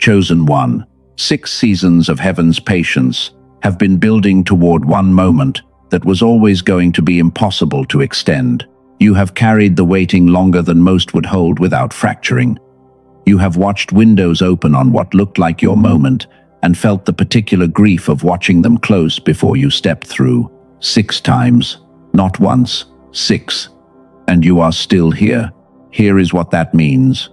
Chosen one, 6 seasons of heaven's patience have been building toward one moment that was always going to be impossible to extend. You have carried the waiting longer than most would hold without fracturing. You have watched windows open on what looked like your moment and felt the particular grief of watching them close before you stepped through. 6 times, not once, 6. And you are still here. Here is what that means.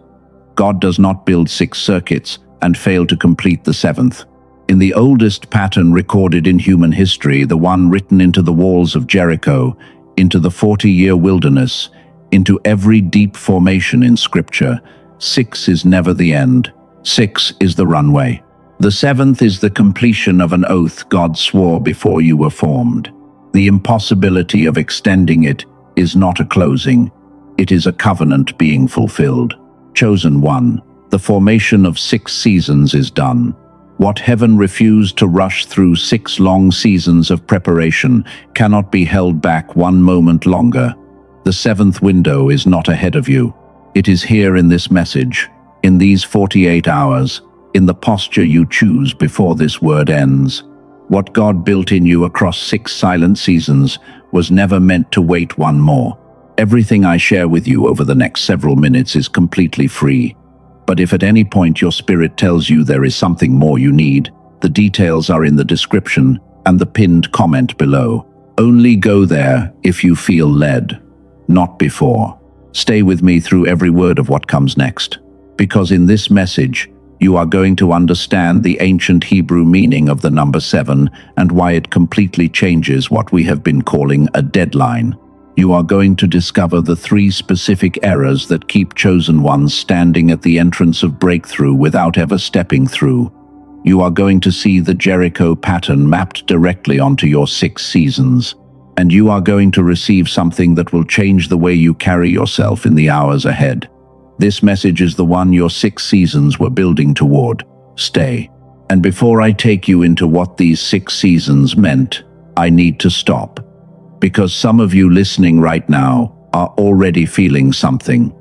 God does not build 6 circuits and fail to complete the 7th. In the oldest pattern recorded in human history, the one written into the walls of Jericho, into the 40-year wilderness, into every deep formation in Scripture, 6 is never the end. 6 is the runway. The 7th is the completion of an oath God swore before you were formed. The impossibility of extending it is not a closing. It is a covenant being fulfilled. Chosen one, the formation of 6 seasons is done. What heaven refused to rush through 6 long seasons of preparation cannot be held back one moment longer. The 7th window is not ahead of you. It is here in this message, in these 48 hours, in the posture you choose before this word ends. What God built in you across 6 silent seasons was never meant to wait one more. Everything I share with you over the next several minutes is completely free. But if at any point your spirit tells you there is something more you need, the details are in the description and the pinned comment below. Only go there if you feel led, not before. Stay with me through every word of what comes next, because in this message, you are going to understand the ancient Hebrew meaning of the number 7 and why it completely changes what we have been calling a deadline. You are going to discover the 3 specific errors that keep chosen ones standing at the entrance of breakthrough without ever stepping through. You are going to see the Jericho pattern mapped directly onto your 6 seasons. And you are going to receive something that will change the way you carry yourself in the hours ahead. This message is the one your 6 seasons were building toward. Stay. And before I take you into what these 6 seasons meant, I need to stop. Because some of you listening right now are already feeling something.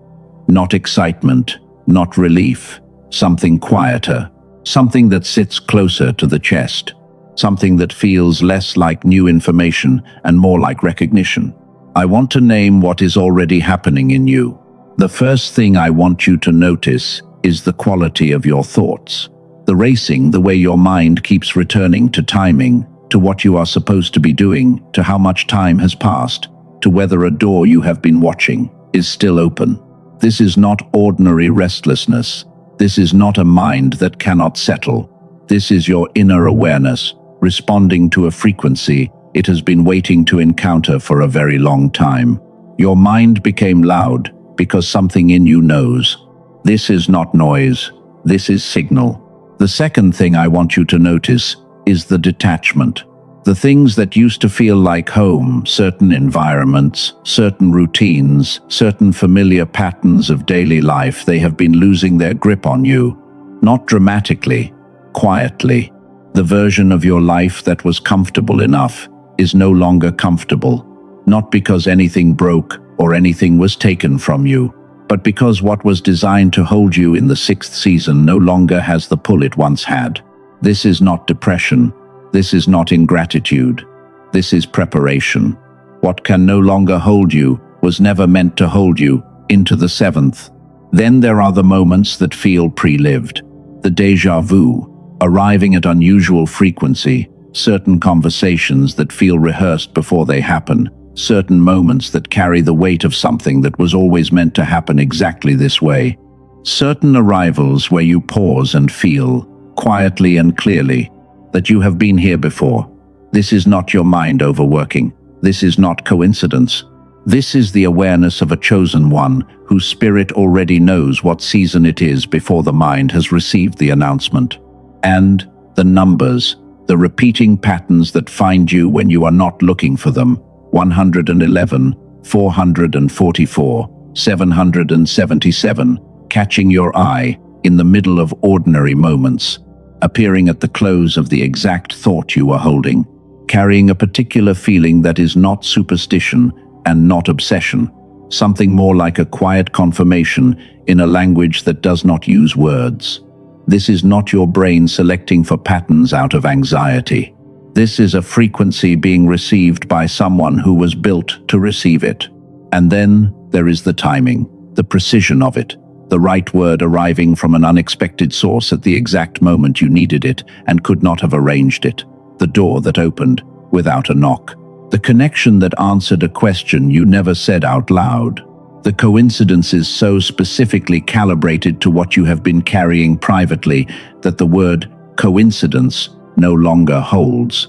Not excitement, not relief, something quieter, something that sits closer to the chest, something that feels less like new information and more like recognition. I want to name what is already happening in you. The first thing I want you to notice is the quality of your thoughts. The racing, the way your mind keeps returning to timing, to what you are supposed to be doing, to how much time has passed, to whether a door you have been watching is still open. This is not ordinary restlessness. This is not a mind that cannot settle. This is your inner awareness, responding to a frequency it has been waiting to encounter for a very long time. Your mind became loud because something in you knows. This is not noise. This is signal. The second thing I want you to notice is the detachment. The things that used to feel like home, certain environments, certain routines, certain familiar patterns of daily life, they have been losing their grip on you. Not dramatically, quietly. The version of your life that was comfortable enough is no longer comfortable, not because anything broke or anything was taken from you, but because what was designed to hold you in the 6th season no longer has the pull it once had. This is not depression. This is not ingratitude. This is preparation. What can no longer hold you was never meant to hold you into the 7th. Then there are the moments that feel pre-lived. The déjà vu, arriving at unusual frequency, certain conversations that feel rehearsed before they happen, certain moments that carry the weight of something that was always meant to happen exactly this way. Certain arrivals where you pause and feel, quietly and clearly, that you have been here before. This is not your mind overworking. This is not coincidence. This is the awareness of a chosen one whose spirit already knows what season it is before the mind has received the announcement. And the numbers, the repeating patterns that find you when you are not looking for them. 111, 444, 777, catching your eye in the middle of ordinary moments, appearing at the close of the exact thought you were holding, carrying a particular feeling that is not superstition and not obsession, something more like a quiet confirmation in a language that does not use words. This is not your brain selecting for patterns out of anxiety. This is a frequency being received by someone who was built to receive it. And then there is the timing, the precision of it, the right word arriving from an unexpected source at the exact moment you needed it and could not have arranged it. The door that opened without a knock. The connection that answered a question you never said out loud. The coincidence is so specifically calibrated to what you have been carrying privately that the word coincidence no longer holds.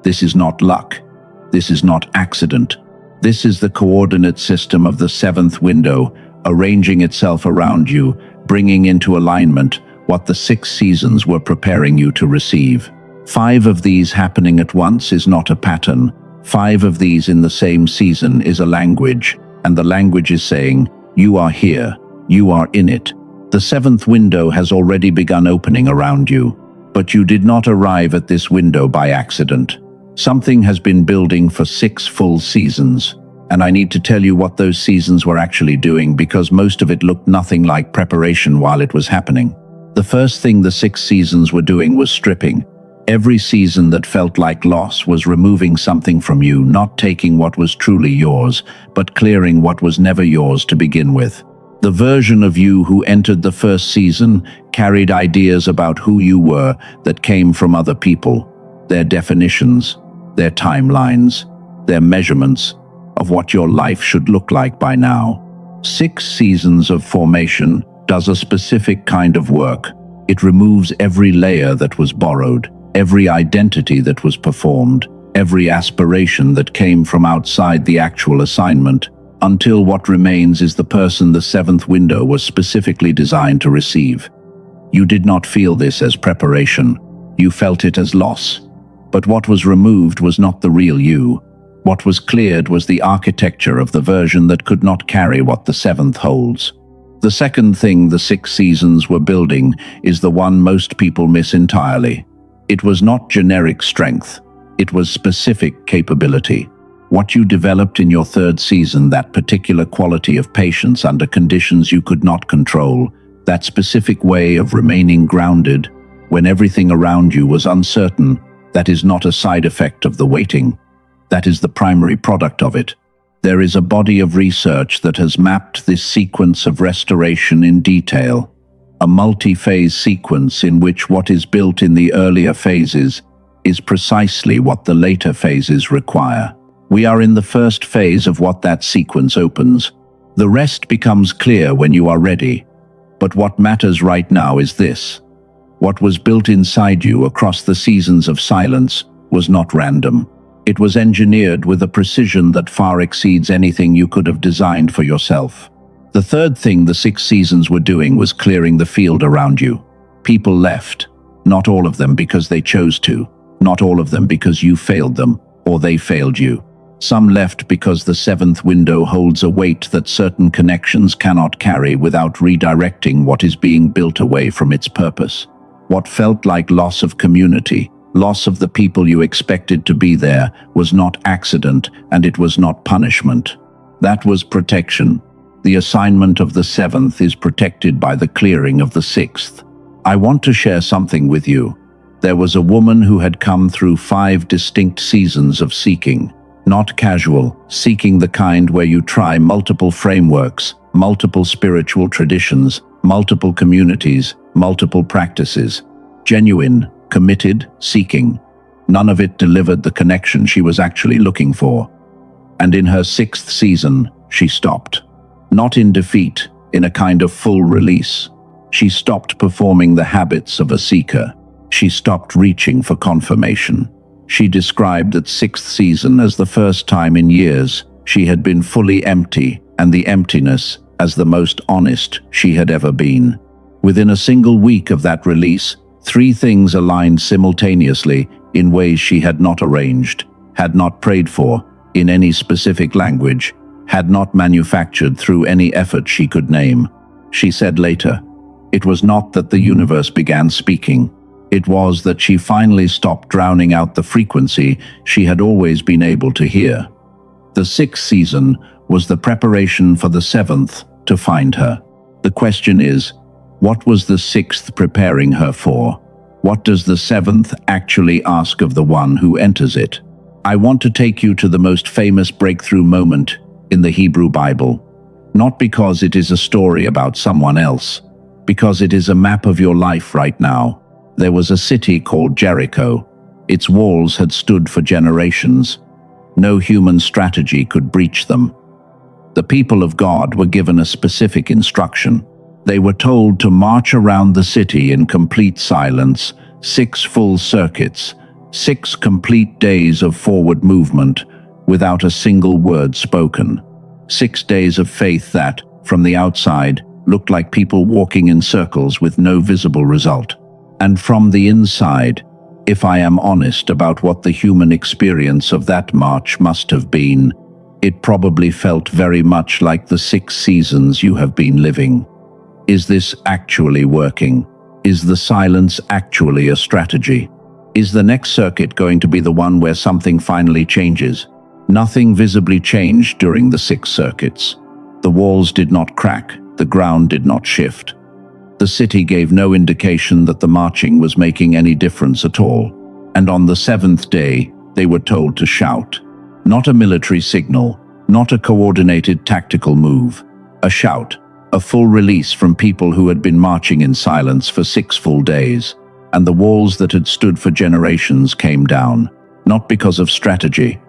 This is not luck. This is not accident. This is the coordinate system of the seventh window, arranging itself around you, bringing into alignment what the 6 seasons were preparing you to receive. 5 of these happening at once is not a pattern. 5 of these in the same season is a language, and the language is saying, you are here, you are in it. The 7th window has already begun opening around you, but you did not arrive at this window by accident. Something has been building for 6 full seasons, and I need to tell you what those seasons were actually doing because most of it looked nothing like preparation while it was happening. The first thing the 6 seasons were doing was stripping. Every season that felt like loss was removing something from you, not taking what was truly yours, but clearing what was never yours to begin with. The version of you who entered the first season carried ideas about who you were that came from other people, their definitions, their timelines, their measurements of what your life should look like by now. 6 seasons of formation does a specific kind of work. It removes every layer that was borrowed, every identity that was performed, every aspiration that came from outside the actual assignment, until what remains is the person the 7th window was specifically designed to receive. You did not feel this as preparation. You felt it as loss. But what was removed was not the real you. What was cleared was the architecture of the version that could not carry what the 7th holds. The second thing the 6 seasons were building is the one most people miss entirely. It was not generic strength. It was specific capability. What you developed in your 3rd season, that particular quality of patience under conditions you could not control, that specific way of remaining grounded when everything around you was uncertain, that is not a side effect of the waiting. That is the primary product of it. There is a body of research that has mapped this sequence of restoration in detail, a multi-phase sequence in which what is built in the earlier phases is precisely what the later phases require. We are in the first phase of what that sequence opens. The rest becomes clear when you are ready. But what matters right now is this. What was built inside you across the seasons of silence was not random. It was engineered with a precision that far exceeds anything you could have designed for yourself. The third thing the 6 seasons were doing was clearing the field around you. People left, not all of them because they chose to, not all of them because you failed them, or they failed you. Some left because the 7th window holds a weight that certain connections cannot carry without redirecting what is being built away from its purpose. What felt like loss of community, loss of the people you expected to be there, was not accident, and it was not punishment. That was protection. The assignment of the 7th is protected by the clearing of the 6th. I want to share something with you. There was a woman who had come through 5 distinct seasons of seeking. Not casual, seeking the kind where you try multiple frameworks, multiple spiritual traditions, multiple communities, multiple practices. Genuine, committed, seeking. None of it delivered the connection she was actually looking for. And in her 6th season, she stopped. Not in defeat, in a kind of full release. She stopped performing the habits of a seeker. She stopped reaching for confirmation. She described that 6th season as the first time in years she had been fully empty, and the emptiness as the most honest she had ever been. Within a single week of that release, 3 things aligned simultaneously in ways she had not arranged, had not prayed for, in any specific language, had not manufactured through any effort she could name. She said later, it was not that the universe began speaking. It was that she finally stopped drowning out the frequency she had always been able to hear. The 6th season was the preparation for the 7th to find her. The question is, What was the sixth preparing her for? What does the seventh actually ask of the one who enters it? I want to take you to the most famous breakthrough moment in the Hebrew Bible. Not because it is a story about someone else, because it is a map of your life right now. There was a city called Jericho. Its walls had stood for generations. No human strategy could breach them. The people of God were given a specific instruction. They were told to march around the city in complete silence, 6 full circuits, 6 complete days of forward movement, without a single word spoken. 6 days of faith that, from the outside, looked like people walking in circles with no visible result. And from the inside, if I am honest about what the human experience of that march must have been, it probably felt very much like the 6 seasons you have been living. Is this actually working? Is the silence actually a strategy? Is the next circuit going to be the one where something finally changes? Nothing visibly changed during the 6 circuits. The walls did not crack, the ground did not shift. The city gave no indication that the marching was making any difference at all. And on the 7th day, they were told to shout. Not a military signal, not a coordinated tactical move. A shout, a full release from people who had been marching in silence for 6 full days. And the walls that had stood for generations came down, not because of strategy,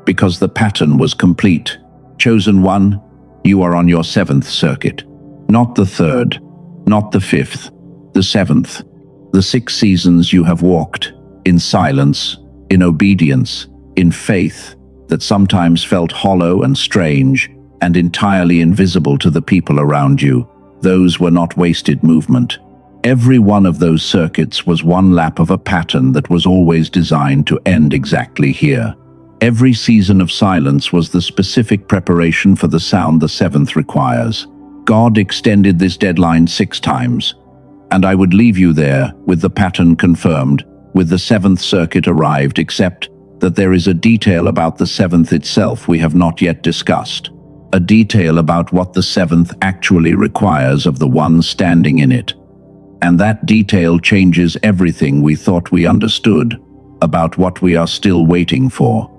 because the pattern was complete. Chosen one, you are on your 7th circuit. Not the 3rd, not the 5th, the 7th. The 6 seasons you have walked, in silence, in obedience, in faith, that sometimes felt hollow and strange, and entirely invisible to the people around you. Those were not wasted movement. Every one of those circuits was one lap of a pattern that was always designed to end exactly here. Every season of silence was the specific preparation for the sound the 7th requires. God extended this deadline 6 times, and I would leave you there with the pattern confirmed, with the 7th circuit arrived, except that there is a detail about the 7th itself we have not yet discussed. A detail about what the 7th actually requires of the one standing in it. And that detail changes everything we thought we understood about what we are still waiting for.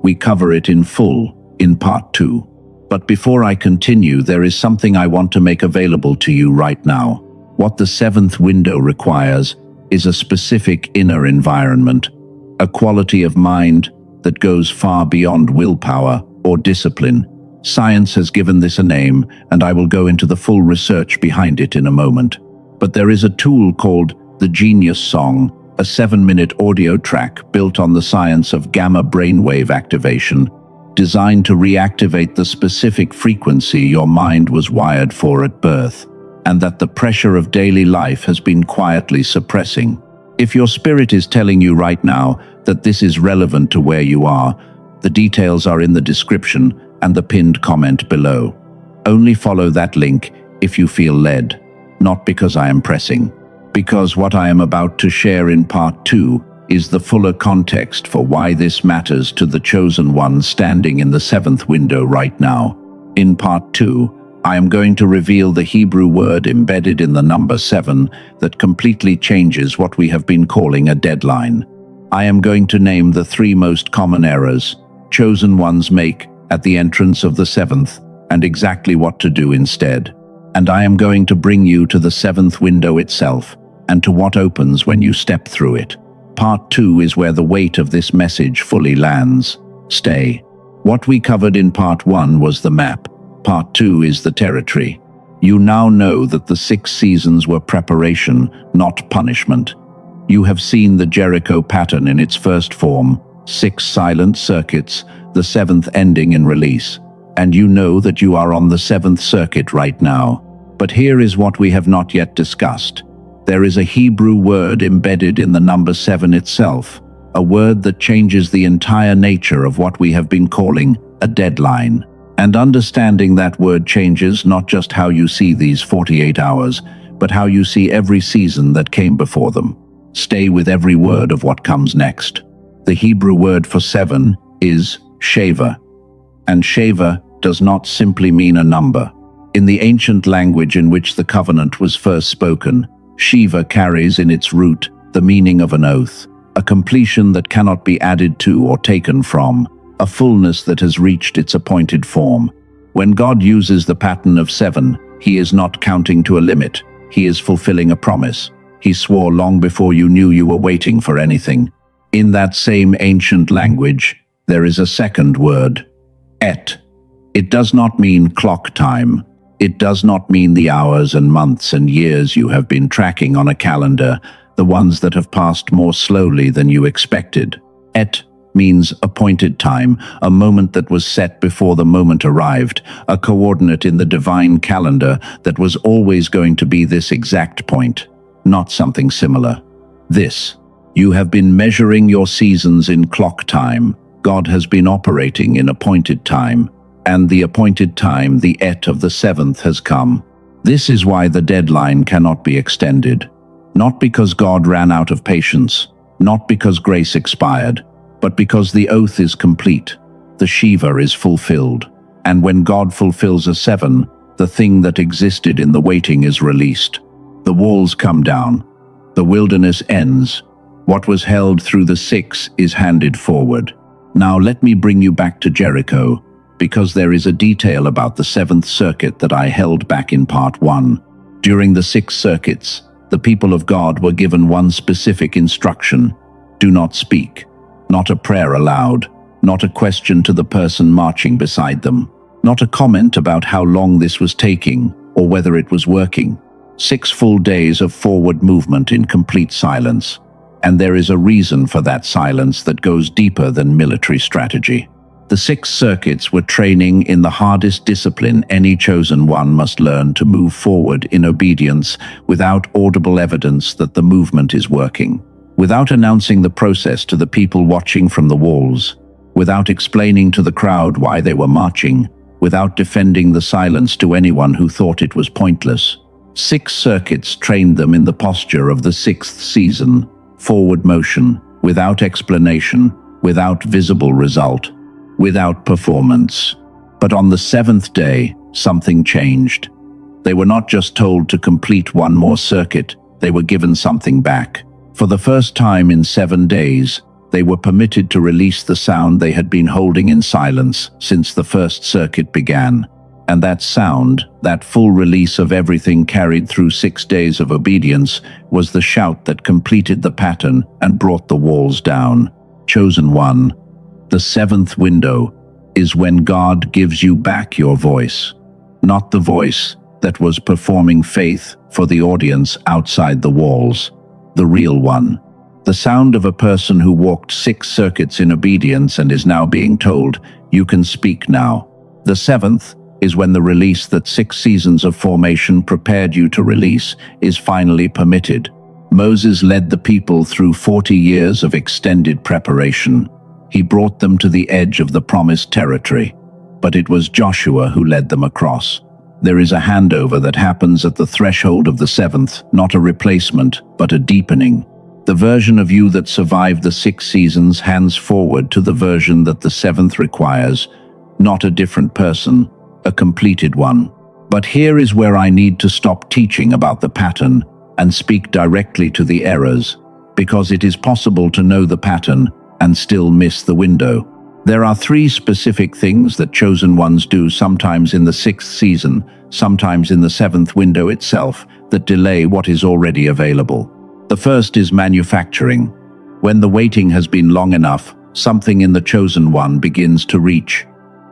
We cover it in full in part 2. But before I continue, there is something I want to make available to you right now. What the 7th window requires is a specific inner environment, a quality of mind that goes far beyond willpower or discipline. Science has given this a name, and I will go into the full research behind it in a moment. But there is a tool called the Genius Song, a 7-minute audio track built on the science of gamma brainwave activation, designed to reactivate the specific frequency your mind was wired for at birth, and that the pressure of daily life has been quietly suppressing. If your spirit is telling you right now that this is relevant to where you are, the details are in the description and the pinned comment below. Only follow that link if you feel led, not because I am pressing. Because what I am about to share in part 2 is the fuller context for why this matters to the chosen one standing in the 7th window right now. In part 2, I am going to reveal the Hebrew word embedded in the number 7 that completely changes what we have been calling a deadline. I am going to name the 3 most common errors chosen ones make at the entrance of the 7th and exactly what to do instead. And I am going to bring you to the 7th window itself and to what opens when you step through it. Part 2 is where the weight of this message fully lands. Stay. What we covered in part 1 was the map. Part 2 is the territory. You now know that the 6 seasons were preparation, not punishment. You have seen the Jericho pattern in its first form, 6 silent circuits, the 7th ending in release. And you know that you are on the 7th circuit right now. But here is what we have not yet discussed. There is a Hebrew word embedded in the number 7 itself, a word that changes the entire nature of what we have been calling a deadline. And understanding that word changes not just how you see these 48 hours, but how you see every season that came before them. Stay with every word of what comes next. The Hebrew word for 7 is Sheva. And Sheva does not simply mean a number. In the ancient language in which the covenant was first spoken, Shiva carries in its root the meaning of an oath, a completion that cannot be added to or taken from, a fullness that has reached its appointed form. When God uses the pattern of 7, he is not counting to a limit, he is fulfilling a promise. He swore long before you knew you were waiting for anything. In that same ancient language, there is a second word, et. It does not mean clock time. It does not mean the hours and months and years you have been tracking on a calendar, the ones that have passed more slowly than you expected. Et means appointed time, a moment that was set before the moment arrived, a coordinate in the divine calendar that was always going to be this exact point, not something similar. This. You have been measuring your seasons in clock time. God has been operating in appointed time, and the appointed time, the et of the 7th, has come. This is why the deadline cannot be extended. Not because God ran out of patience, not because grace expired, but because the oath is complete, the Shiva is fulfilled. And when God fulfills a 7, the thing that existed in the waiting is released. The walls come down. The wilderness ends. What was held through the 6 is handed forward. Now let me bring you back to Jericho, because there is a detail about the 7th circuit that I held back in part 1. During the 6 circuits, the people of God were given one specific instruction: do not speak. Not a prayer aloud, not a question to the person marching beside them, not a comment about how long this was taking or whether it was working. 6 full days of forward movement in complete silence. And there is a reason for that silence that goes deeper than military strategy. The 6 circuits were training in the hardest discipline any chosen one must learn to move forward in obedience without audible evidence that the movement is working. Without announcing the process to the people watching from the walls, without explaining to the crowd why they were marching, without defending the silence to anyone who thought it was pointless. 6 circuits trained them in the posture of the 6th season, forward motion, without explanation, without visible result, without performance. But on the 7th day, something changed. They were not just told to complete one more circuit, they were given something back. For the first time in 7 days, they were permitted to release the sound they had been holding in silence since the first circuit began. And that sound, that full release of everything carried through 6 days of obedience, was the shout that completed the pattern and brought the walls down. Chosen one, the 7th window is when God gives you back your voice. Not the voice that was performing faith for the audience outside the walls. The real one. The sound of a person who walked 6 circuits in obedience and is now being told, you can speak now. The 7th is when the release that 6 seasons of formation prepared you to release is finally permitted. Moses led the people through 40 years of extended preparation. He brought them to the edge of the promised territory, but it was Joshua who led them across. There is a handover that happens at the threshold of the 7th, not a replacement, but a deepening. The version of you that survived the 6 seasons hands forward to the version that the 7th requires, not a different person, a completed one. But here is where I need to stop teaching about the pattern and speak directly to the errors, because it is possible to know the pattern and still miss the window. There are 3 specific things that chosen ones do, sometimes in the 6th season, sometimes in the 7th window itself, that delay what is already available. The first is manufacturing. When the waiting has been long enough, something in the chosen one begins to reach,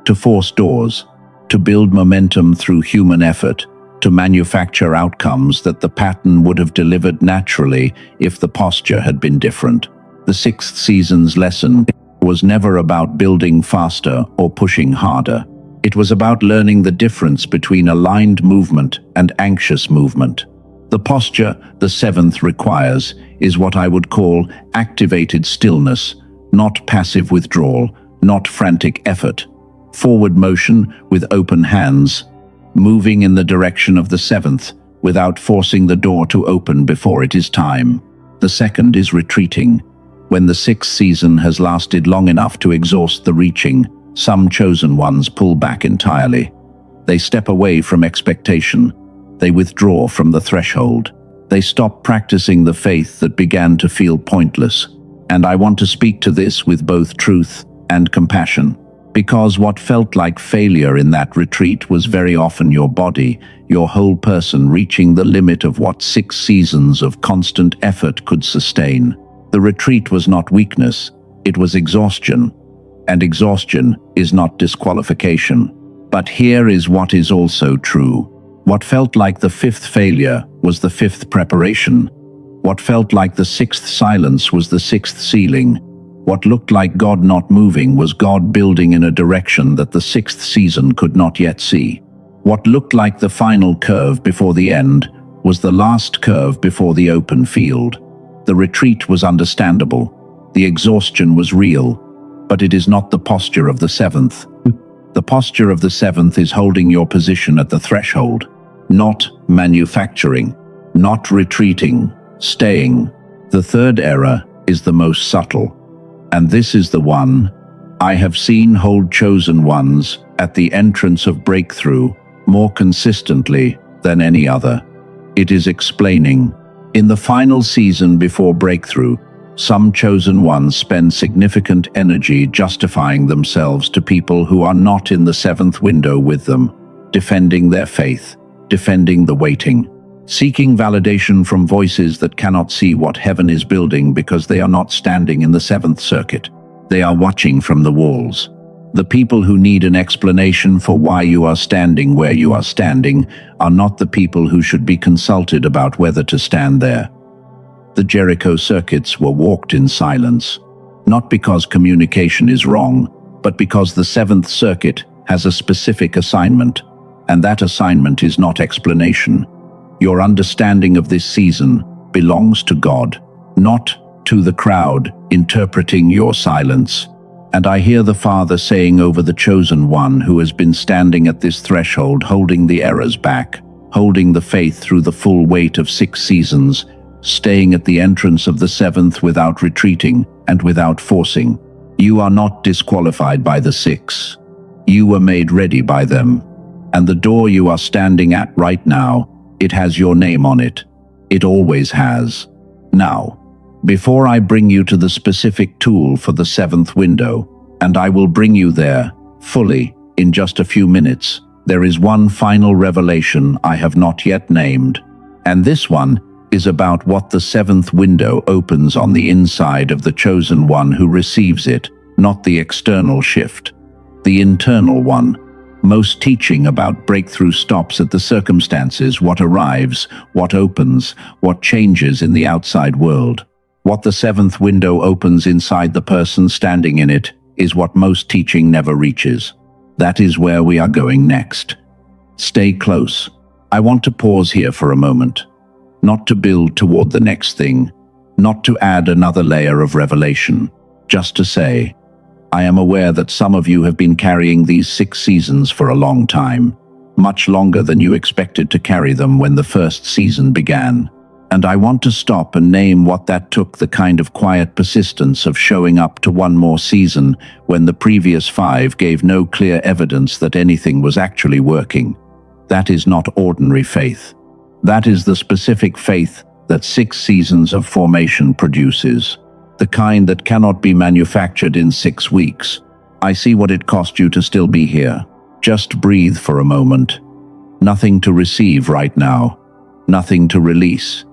to force doors, to build momentum through human effort, to manufacture outcomes that the pattern would have delivered naturally if the posture had been different. The 6th season's lesson was never about building faster or pushing harder. It was about learning the difference between aligned movement and anxious movement. The posture the 7th requires is what I would call activated stillness, not passive withdrawal, not frantic effort. Forward motion with open hands, moving in the direction of the 7th without forcing the door to open before it is time. The second is retreating. When the 6th season has lasted long enough to exhaust the reaching, some chosen ones pull back entirely. They step away from expectation. They withdraw from the threshold. They stop practicing the faith that began to feel pointless. And I want to speak to this with both truth and compassion. Because what felt like failure in that retreat was very often your body, your whole person reaching the limit of what 6 seasons of constant effort could sustain. The retreat was not weakness, it was exhaustion. And exhaustion is not disqualification. But here is what is also true. What felt like the 5th failure was the 5th preparation. What felt like the 6th silence was the 6th sealing. What looked like God not moving was God building in a direction that the 6th season could not yet see. What looked like the final curve before the end was the last curve before the open field. The retreat was understandable. The exhaustion was real. But it is not the posture of the 7th. The posture of the 7th is holding your position at the threshold, not manufacturing, not retreating, staying. The 3rd error is the most subtle. And this is the one I have seen hold chosen ones at the entrance of breakthrough more consistently than any other. It is explaining. In the final season before breakthrough, some chosen ones spend significant energy justifying themselves to people who are not in the 7th window with them, defending their faith, defending the waiting, seeking validation from voices that cannot see what heaven is building because they are not standing in the 7th circuit. They are watching from the walls. The people who need an explanation for why you are standing where you are standing are not the people who should be consulted about whether to stand there. The Jericho circuits were walked in silence, not because communication is wrong, but because the 7th circuit has a specific assignment, and that assignment is not explanation. Your understanding of this season belongs to God, not to the crowd interpreting your silence. And I hear the Father saying over the chosen one who has been standing at this threshold, holding the errors back, holding the faith through the full weight of 6 seasons, staying at the entrance of the 7th without retreating and without forcing. You are not disqualified by the 6. You were made ready by them. And the door you are standing at right now, it has your name on it. It always has. Now, before I bring you to the specific tool for the 7th window, and I will bring you there, fully, in just a few minutes, there is one final revelation I have not yet named. And this one is about what the 7th window opens on the inside of the chosen one who receives it, not the external shift. The internal one. Most teaching about breakthrough stops at the circumstances, what arrives, what opens, what changes in the outside world. What the 7th window opens inside the person standing in it is what most teaching never reaches. That is where we are going next. Stay close. I want to pause here for a moment. Not to build toward the next thing, not to add another layer of revelation, just to say, I am aware that some of you have been carrying these 6 seasons for a long time, much longer than you expected to carry them when the first season began. And I want to stop and name what that took, the kind of quiet persistence of showing up to one more season when the previous 5 gave no clear evidence that anything was actually working. That is not ordinary faith. That is the specific faith that 6 seasons of formation produces. The kind that cannot be manufactured in 6 weeks. I see what it cost you to still be here. Just breathe for a moment. Nothing to receive right now. Nothing to release.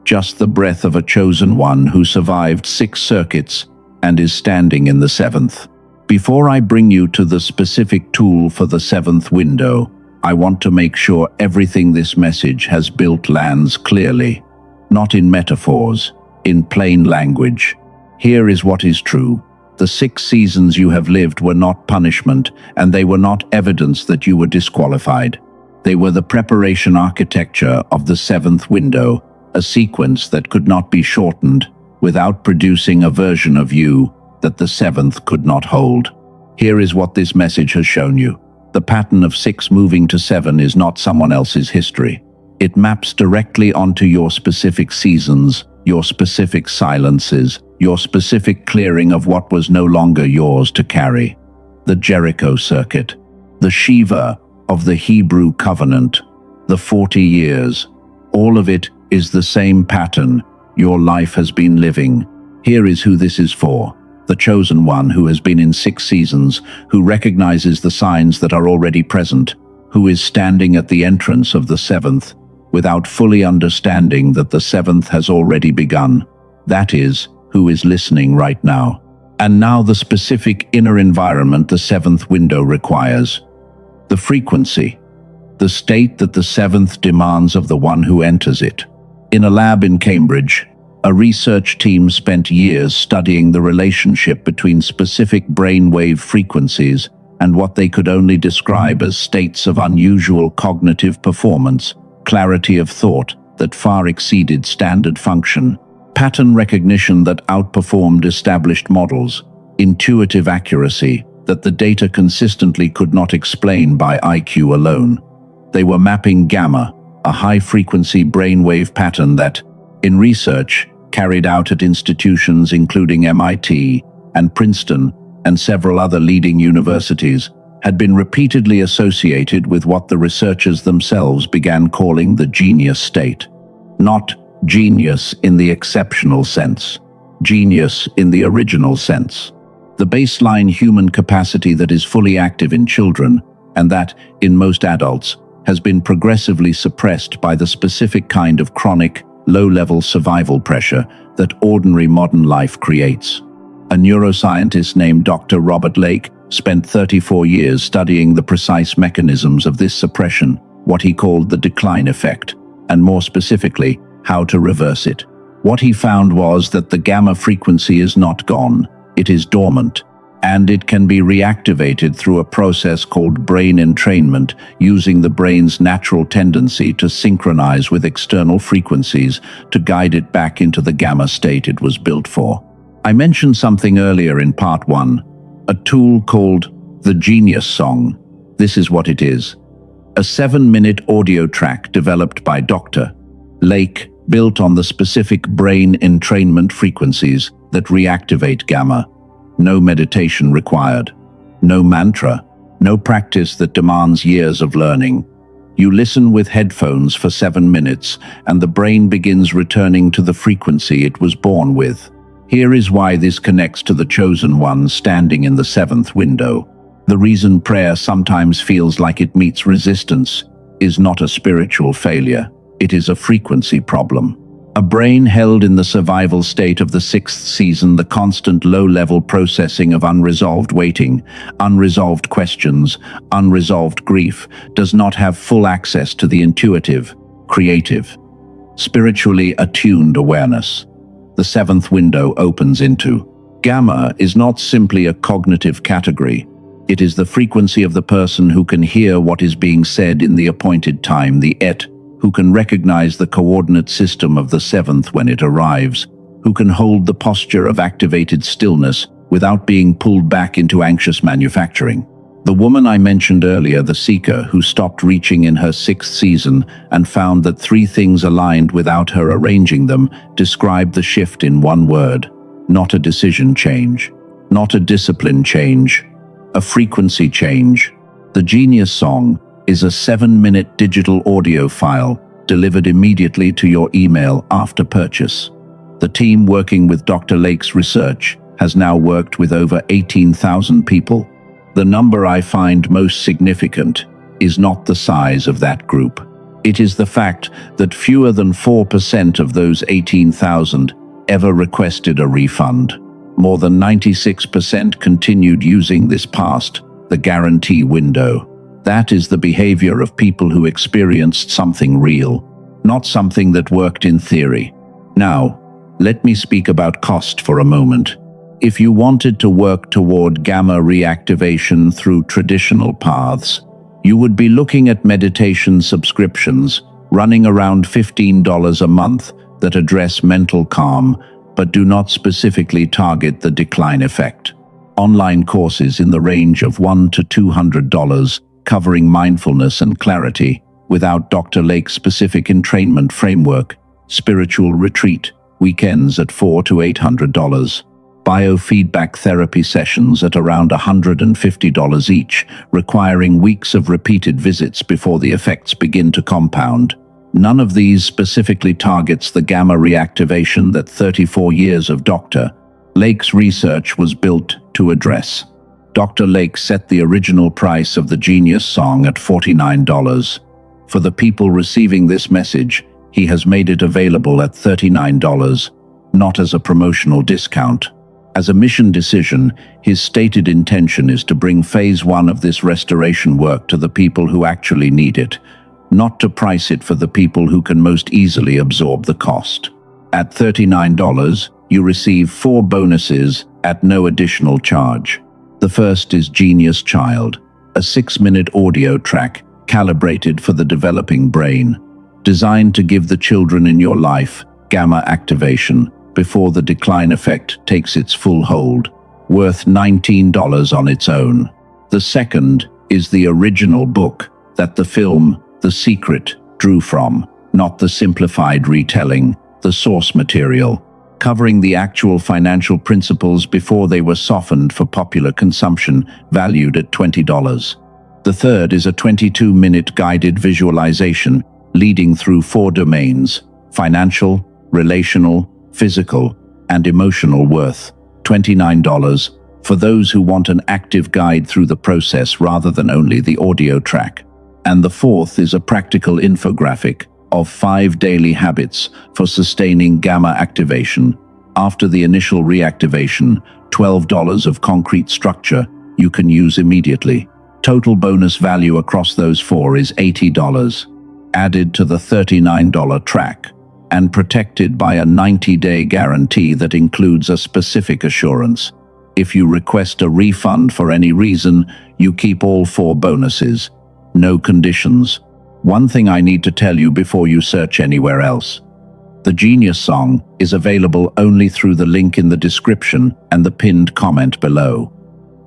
Just the breath of a chosen one who survived 6 circuits and is standing in the 7th. Before I bring you to the specific tool for the 7th window, I want to make sure everything this message has built lands clearly. Not in metaphors, in plain language. Here is what is true. The 6 seasons you have lived were not punishment, and they were not evidence that you were disqualified. They were the preparation architecture of the 7th window, a sequence that could not be shortened without producing a version of you that the 7th could not hold. Here is what this message has shown you. The pattern of 6 moving to 7 is not someone else's history. It maps directly onto your specific seasons, your specific silences, your specific clearing of what was no longer yours to carry. The Jericho circuit. The Shiva, of the Hebrew covenant, the 40 years. All of it is the same pattern your life has been living. Here is who this is for. The chosen one who has been in 6 seasons, who recognizes the signs that are already present, who is standing at the entrance of the 7th, without fully understanding that the 7th has already begun. That is, who is listening right now. And now the specific inner environment the 7th window requires. The frequency, the state that the 7th demands of the one who enters it. In a lab in Cambridge, a research team spent years studying the relationship between specific brainwave frequencies and what they could only describe as states of unusual cognitive performance, clarity of thought that far exceeded standard function, pattern recognition that outperformed established models, intuitive accuracy that the data consistently could not explain by IQ alone. They were mapping gamma, a high-frequency brainwave pattern that, in research carried out at institutions including MIT and Princeton and several other leading universities, had been repeatedly associated with what the researchers themselves began calling the genius state. Not genius in the exceptional sense, genius in the original sense. The baseline human capacity that is fully active in children, and that, in most adults, has been progressively suppressed by the specific kind of chronic, low-level survival pressure that ordinary modern life creates. A neuroscientist named Dr. Robert Lake spent 34 years studying the precise mechanisms of this suppression, what he called the decline effect, and more specifically, how to reverse it. What he found was that the gamma frequency is not gone, it is dormant, and it can be reactivated through a process called brain entrainment, using the brain's natural tendency to synchronize with external frequencies to guide it back into the gamma state it was built for. I mentioned something earlier in part 1, a tool called the Genius Song. This is what it is. A 7-minute audio track developed by Dr. Lake, built on the specific brain entrainment frequencies that reactivate gamma. No meditation required. No mantra. No practice that demands years of learning. You listen with headphones for 7 minutes, and the brain begins returning to the frequency it was born with. Here is why this connects to the chosen one standing in the 7th window. The reason prayer sometimes feels like it meets resistance is not a spiritual failure. It is a frequency problem. A brain held in the survival state of the 6th season, the constant low-level processing of unresolved waiting, unresolved questions, unresolved grief, does not have full access to the intuitive, creative, spiritually attuned awareness. The 7th window opens into. Gamma is not simply a cognitive category. It is the frequency of the person who can hear what is being said in the appointed time, the et, who can recognize the coordinate system of the 7th when it arrives, who can hold the posture of activated stillness without being pulled back into anxious manufacturing. The woman I mentioned earlier, the seeker who stopped reaching in her 6th season and found that 3 things aligned without her arranging them, described the shift in one word: not a decision change, not a discipline change, a frequency change. The Genius Song is a 7-minute digital audio file delivered immediately to your email after purchase. The team working with Dr. Lake's research has now worked with over 18,000 people. The number I find most significant is not the size of that group. It is the fact that fewer than 4% of those 18,000 ever requested a refund. More than 96% continued using this past the guarantee window. That is the behavior of people who experienced something real, not something that worked in theory. Now, let me speak about cost for a moment. If you wanted to work toward gamma reactivation through traditional paths, you would be looking at meditation subscriptions running around $15 a month that address mental calm but do not specifically target the decline effect. Online courses in the range of $100 to $200 covering mindfulness and clarity without Dr. Lake's specific entrainment framework, spiritual retreat, weekends at $400 to $800. biofeedback therapy sessions at around $150 each, requiring weeks of repeated visits before the effects begin to compound. None of these specifically targets the gamma reactivation that 34 years of Dr. Lake's research was built to address. Dr. Lake set the original price of the Genius song at $49. For the people receiving this message, he has made it available at $39, not as a promotional discount. As a mission decision, his stated intention is to bring phase 1 of this restoration work to the people who actually need it, not to price it for the people who can most easily absorb the cost. At $39, you receive 4 bonuses at no additional charge. The first is Genius Child, a 6-minute audio track calibrated for the developing brain, designed to give the children in your life gamma activation before the decline effect takes its full hold, worth $19 on its own. The second is the original book that the film The Secret drew from, not the simplified retelling, the source material, covering the actual financial principles before they were softened for popular consumption, valued at $20. The third is a 22-minute guided visualization leading through 4 domains: financial, relational, physical, and emotional, worth $29 for those who want an active guide through the process rather than only the audio track. And the fourth is a practical infographic of 5 daily habits for sustaining gamma activation. After the initial reactivation, $12 of concrete structure you can use immediately. Total bonus value across those 4 is $80, added to the $39 track, and protected by a 90-day guarantee that includes a specific assurance. If you request a refund for any reason, you keep all 4 bonuses. No conditions. One thing I need to tell you before you search anywhere else. The Genius song is available only through the link in the description and the pinned comment below.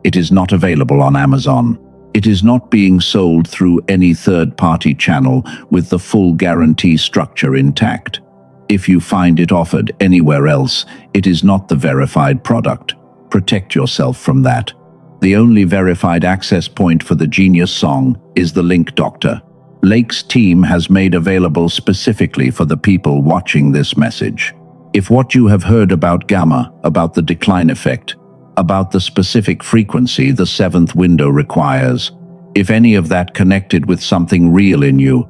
It is not available on Amazon. It is not being sold through any third-party channel with the full guarantee structure intact. If you find it offered anywhere else, it is not the verified product. Protect yourself from that. The only verified access point for the Genius song is the link Dr. Lake's team has made available specifically for the people watching this message. If what you have heard about gamma, about the decline effect, about the specific frequency the 7th window requires, if any of that connected with something real in you,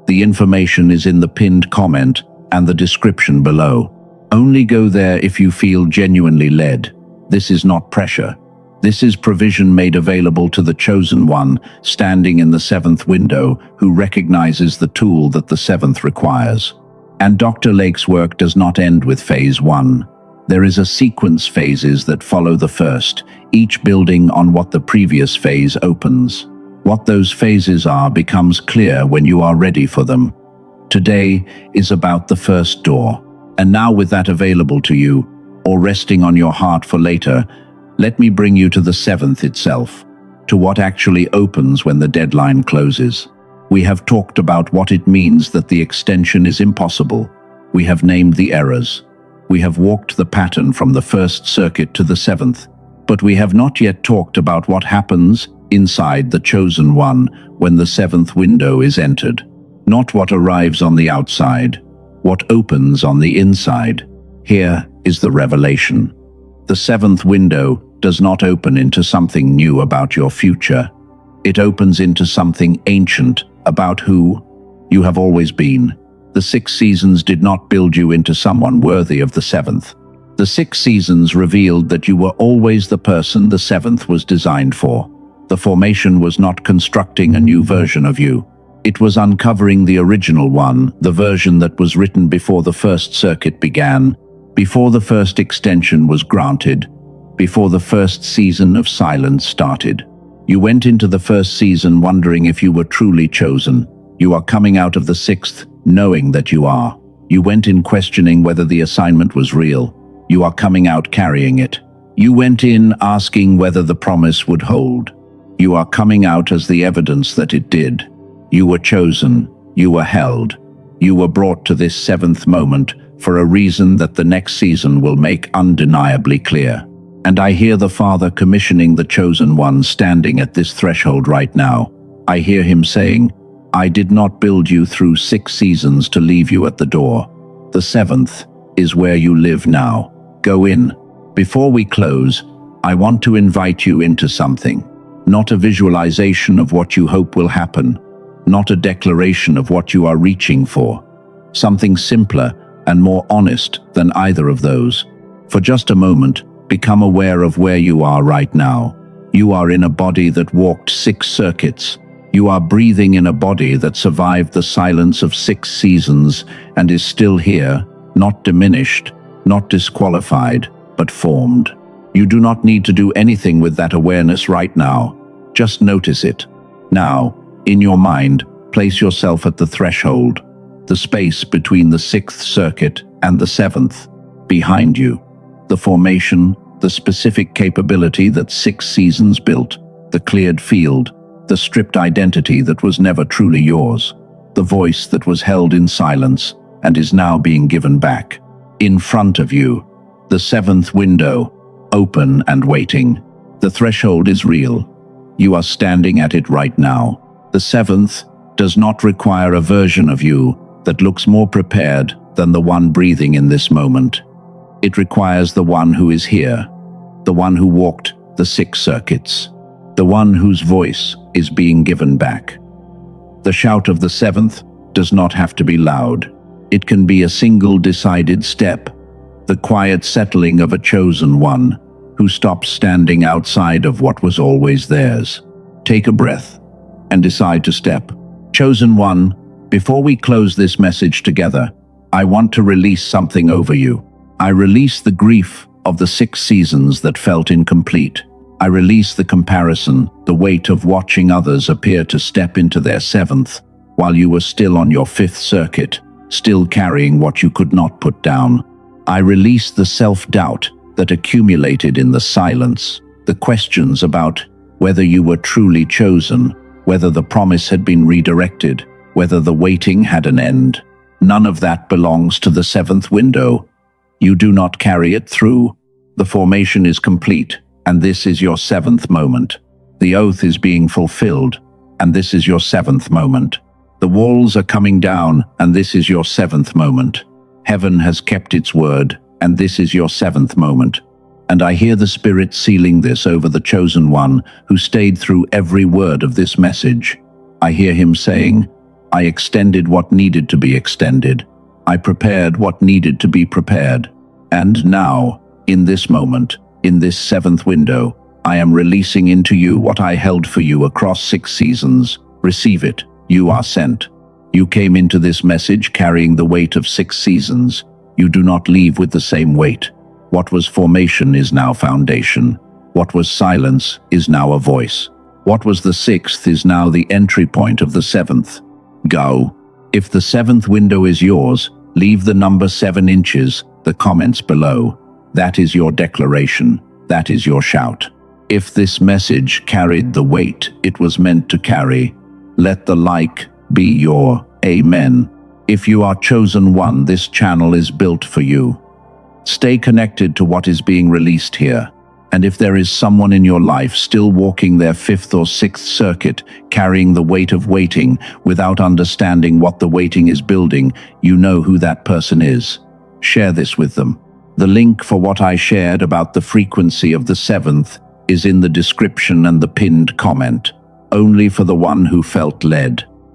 the information is in the pinned comment and the description below. Only go there if you feel genuinely led. This is not pressure. This is provision made available to the chosen one, standing in the 7th window, who recognizes the tool that the 7th requires. And Dr. Lake's work does not end with phase 1. There is a sequence phases that follow the first, each building on what the previous phase opens. What those phases are becomes clear when you are ready for them. Today is about the first door. And now, with that available to you, or resting on your heart for later, let me bring you to the 7th itself, to what actually opens when the deadline closes. We have talked about what it means that the extension is impossible. We have named the errors. We have walked the pattern from the first circuit to the 7th. But we have not yet talked about what happens inside the chosen one when the 7th window is entered. Not what arrives on the outside, what opens on the inside. Here is the revelation. The 7th window does not open into something new about your future. It opens into something ancient about who you have always been. The 6 seasons did not build you into someone worthy of the 7th. The 6 seasons revealed that you were always the person the 7th was designed for. The formation was not constructing a new version of you. It was uncovering the original one, the version that was written before the first circuit began, before the first extension was granted, before the first season of silence started. You went into the first season wondering if you were truly chosen. You are coming out of the 6th knowing that you are. You went in questioning whether the assignment was real. You are coming out carrying it. You went in asking whether the promise would hold. You are coming out as the evidence that it did. You were chosen. You were held. You were brought to this 7th moment for a reason that the next season will make undeniably clear. And I hear the Father commissioning the chosen one standing at this threshold right now. I hear him saying, I did not build you through 6 seasons to leave you at the door. The 7th is where you live now. Go in. Before we close, I want to invite you into something. Not a visualization of what you hope will happen. Not a declaration of what you are reaching for. Something simpler and more honest than either of those. For just a moment, become aware of where you are right now. You are in a body that walked 6 circuits. You are breathing in a body that survived the silence of 6 seasons and is still here, not diminished, not disqualified, but formed. You do not need to do anything with that awareness right now. Just notice it. Now, in your mind, place yourself at the threshold, the space between the 6th circuit and the 7th, behind you. The formation, the specific capability that 6 seasons built, the cleared field, the stripped identity that was never truly yours, the voice that was held in silence and is now being given back. In front of you, the 7th window, open and waiting. The threshold is real. You are standing at it right now. The 7th does not require a version of you that looks more prepared than the one breathing in this moment. It requires the one who is here, the one who walked the 6 circuits, the one whose voice is being given back. The shout of the 7th does not have to be loud. It can be a single decided step, the quiet settling of a chosen one who stops standing outside of what was always theirs. Take a breath and decide to step. Chosen one, before we close this message together, I want to release something over you. I release the grief of the 6 seasons that felt incomplete. I release the comparison, the weight of watching others appear to step into their 7th, while you were still on your 5th circuit, still carrying what you could not put down. I release the self-doubt that accumulated in the silence, the questions about whether you were truly chosen, whether the promise had been redirected, whether the waiting had an end. None of that belongs to the 7th window. You do not carry it through. The formation is complete, and this is your 7th moment. The oath is being fulfilled, and this is your 7th moment. The walls are coming down, and this is your 7th moment. Heaven has kept its word, and this is your 7th moment. And I hear the Spirit sealing this over the chosen one who stayed through every word of this message. I hear him saying, I extended what needed to be extended. I prepared what needed to be prepared. And now, in this moment, in this 7th window, I am releasing into you what I held for you across 6 seasons. Receive it. You are sent. You came into this message carrying the weight of 6 seasons. You do not leave with the same weight. What was formation is now foundation. What was silence is now a voice. What was the 6th is now the entry point of the 7th. Go. If the 7th window is yours, leave the number 7 inches, the comments below. That is your declaration. That is your shout. If this message carried the weight it was meant to carry, let the like be your amen. If you are chosen one, this channel is built for you. Stay connected to what is being released here. And if there is someone in your life still walking their 5th or 6th circuit, carrying the weight of waiting without understanding what the waiting is building, you know who that person is. Share this with them. The link for what I shared about the frequency of the 7th is in the description and the pinned comment. Only for the one who felt led.